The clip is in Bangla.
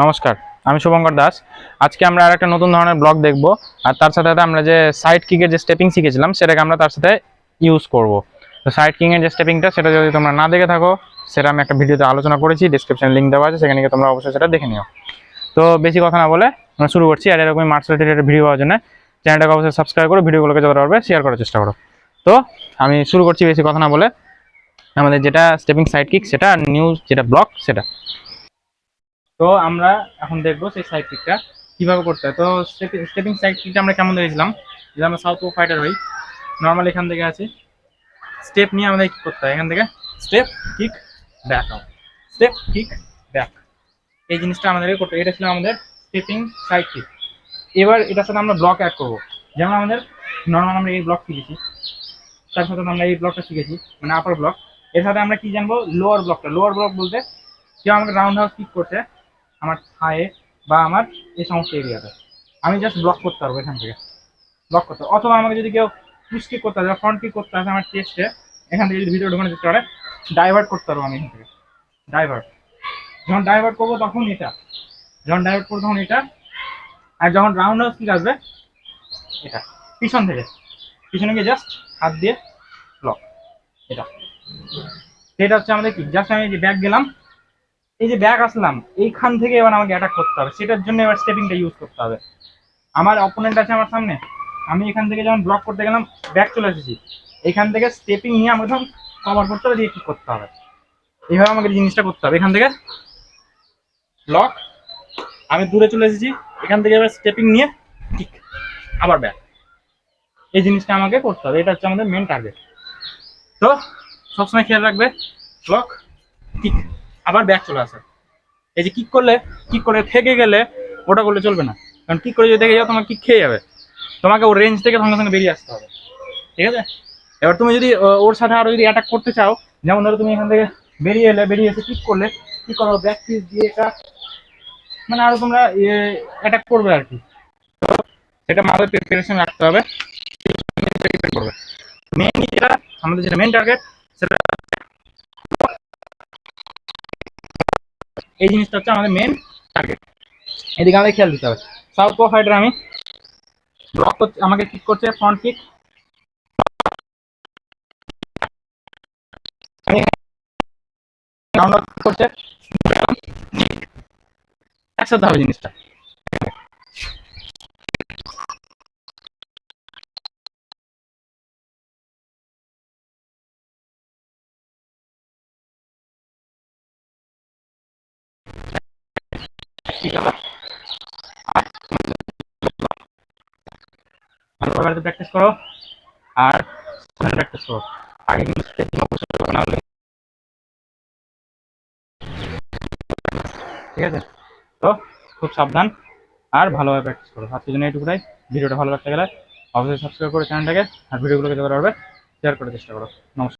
নমস্কার, আমি শুভঙ্কর দাস। আজকে আমরা আরেকটা নতুন ধরনের ব্লগ দেখব। আর তার সাথে সাথে আমরা যে সাইড কিকের যে স্টেপিং শিখেছিলাম সেটাকে আমরা তার সাথে ইউজ করব। তো সাইড কিকের যে স্টেপিংটা সেটা যদি তোমরা না দেখে থাকো, সেটা আমি একটা ভিডিওতে আলোচনা করেছি, ডিসক্রিপশনে লিঙ্ক দেওয়া আছে, সেখানে গিয়ে তোমরা অবশ্যই সেটা দেখে নিও। তো বেশি কথা না বলে আমরা শুরু করছি। আর এরকমই মার্শাল রিলেটেড ভিডিও পাওয়ার জন্য চ্যানেলটাকে অবশ্যই সাবস্ক্রাইব করো, ভিডিওগুলোকে যতটা পারবে শেয়ার করার চেষ্টা করো। তো আমি শুরু করছি বেশি কথা না বলে। আমাদের যেটা স্টেপিং সাইড কিক সেটা, নিউ যেটা ব্লক সেটা। তো আমরা এখন দেখবো সেই সাইড কিকটা কিভাবে করতে হয়। তো স্টেপিং সাইড কিকটা আমরা কেমন দেখেছিলাম, যে আমরা সাউথ পো ফাইটার হই, নর্মাল এখান থেকে আছি, স্টেপ নিয়ে আমাদের কি করতে হয়, এখান থেকে step kick back out, step kick back, এই জিনিসটা আমাদেরকে করতে। এটা ছিল আমাদের স্টেপিং সাইড কিক। এবার এটার সাথে আমরা ব্লক অ্যাড করবো। যেমন আমাদের নর্মাল আমরা এই ব্লক শিখেছি, তার সাথে আমরা এই ব্লকটা শিখেছি, মানে আপার ব্লক। এর সাথে আমরা কি জানবো, লোয়ার ব্লকটা। লোয়ার ব্লক বলতে কেউ আমাকে রাউন্ড হাউস কিক করছে আমার থায়ে বা আমার এই সমস্ত এরিয়াতে, আমি জাস্ট ব্লক করতে পারবো এখান থেকে, ব্লক করতে। অথবা আমাকে যদি কেউ পুশ কিক করতে হবে, ফ্রন্ট কিক করতে হবে আমার চেস্টে, এখান থেকে যদি ভিতরে ঢোকানো যেতে পারে, ডাইভার্ট করতে পারবো আমি এখান থেকে। ডাইভার্ট, যখন ডাইভার্ট করবো তখন এটা, যখন ডাইভার্ট করবো তখন এটা। আর যখন রাউন্ড হাউস কিক আসবে, এটা পিছন থেকে, পিছনে গিয়ে জাস্ট হাত দিয়ে ব্লক, এটা। সেটা হচ্ছে আমাদের কি, জাস্ট আমি যে ব্যাক গেলাম, এই যে ব্যাক আসলাম, এইখান থেকে এবার আমাকে অ্যাটাক করতে হবে। সেটার জন্য এবার স্টেপিংটা ইউজ করতে হবে। আমার অপোনেন্ট আছে আমার সামনে, আমি এখান থেকে যখন ব্লক করতে গেলাম, ব্যাক চলে এসেছি, এখান থেকে স্টেপিং নিয়ে আমাকে তখন কভার করতে হবে, দিয়ে কি করতে হবে, এইভাবে আমাকে জিনিসটা করতে হবে। এখান থেকে ব্লক, আমি দূরে চলে এসেছি, এখান থেকে এবার স্টেপিং নিয়ে ঠিক আবার ব্যাক, এই জিনিসটা আমাকে করতে হবে। এটা হচ্ছে আমাদের মেন টার্গেট। তো সবসময় খেয়াল রাখবে, ব্লক কিক আবার ব্যাক চলে আসে। এই যে কিক করলে, কিক করে থেকে গেলে ওটা করলে চলবে না, কারণ কিক করে যদি থেকে যাও তোমার কিক খেয়ে যাবে, তোমাকে ওর রেঞ্জ থেকে সঙ্গে সঙ্গে বেরিয়ে আসতে হবে। ঠিক আছে, এবার তুমি যদি ওর সাথে আরো যদি অ্যাটাক করতে চাও, যেমন ধরো তুমি এখান থেকে বেরিয়ে এলে, বেরিয়ে এসে কিক করলে, কি করো ব্যাক পিস দিয়ে এটা, মানে আরো তোমরা অ্যাটাক করবে আর কি। সেটা মাথায় প্রিপারেশন রাখতে হবে, করবে। মেইনলি যেটা আমাদের যেটা মেন টার্গেট, সেটা এই জিনিসটা হচ্ছে আমাদের মেন টার্গেট। এদিকে আমাদের খেয়াল দিতে হবে। সাউথ পো ফাইটার আমি ব্লক করছে, আমাকে কিক করছে ফ্রন্ট কিক, রাউন্ড আউট করছে, একসাথে হবে জিনিসটা। ঠিক আছে, ভালোভাবে প্র্যাকটিস করো আর প্র্যাকটিস করো। আগে কিন্তু ঠিক আছে। তো খুব সাবধান আর ভালোভাবে প্র্যাকটিস করো। আজকের জন্য এইটুকুটাই। ভিডিওটা ভালো লাগতে গেলে অবশ্যই সাবস্ক্রাইব করে চ্যানেলটাকে, আর ভিডিওগুলোকে যতটা পারবে শেয়ার করার চেষ্টা করো। নমস্কার।